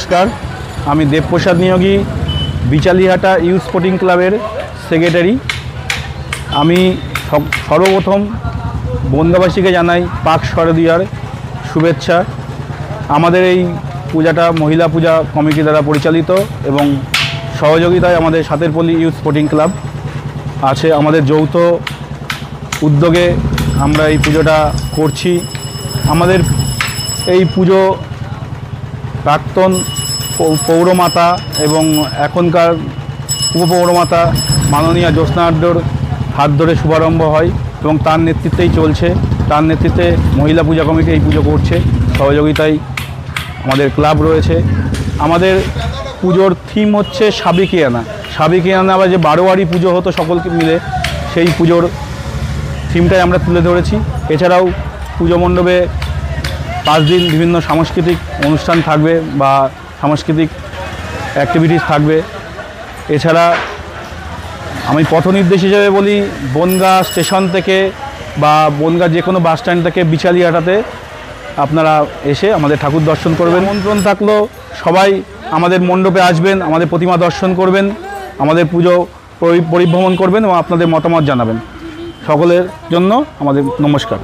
নমস্কার, আমি Debprasad Niyogi, বিচালিহাটা youth sporting ক্লাবের সেক্রেটারি। আমি সর্বপ্রথম বনগাঁবাসীকে জানাই পাক শারদীয়ার শুভেচ্ছা। আমাদের এই পূজাটা মহিলা পূজা কমিটি দ্বারা পরিচালিত এবং সহযোগিতায় আমাদের সাতেরপল্লী ইউথ স্পোর্টিং ক্লাব আছে। আমাদের যৌথ উদ্যোগে আমরা এই পুজোটা করছি। আমাদের এই পুজো প্রাক্তন পৌরমাতা এবং এখনকার উপপৌরমাতা মাননীয়া জ্যোৎস্নার হাত ধরে শুভারম্ভ হয় এবং তার নেতৃত্বেই চলছে। তার নেতৃত্বে মহিলা পূজা কমিটি এই পুজো করছে, সহযোগিতায় আমাদের ক্লাব রয়েছে। আমাদের পুজোর থিম হচ্ছে সাবেকিয়ানা। সাবেকিয়ানা আবার যে বারোয়ারি পুজো হতো সকলকে মিলে, সেই পুজোর থিমটাই আমরা তুলে ধরেছি। এছাড়াও পুজো মণ্ডপে 5 দিন বিভিন্ন সাংস্কৃতিক অনুষ্ঠান থাকবে বা সাংস্কৃতিক অ্যাক্টিভিটিস থাকবে। এছাড়া আমি পথনির্দেশ হিসেবে বলি, বনগাঁ স্টেশন থেকে বা বনগাঁ যে কোনো বাস স্ট্যান্ড থেকে বিচালিহাটাতে আপনারা এসে আমাদের ঠাকুর দর্শন করবেন। আমন্ত্রণ থাকলো, সবাই আমাদের মণ্ডপে আসবেন, আমাদের প্রতিমা দর্শন করবেন, আমাদের পুজো পরিভ্রমণ করবেন এবং আপনাদের মতামত জানাবেন। সকলের জন্য আমাদের নমস্কার।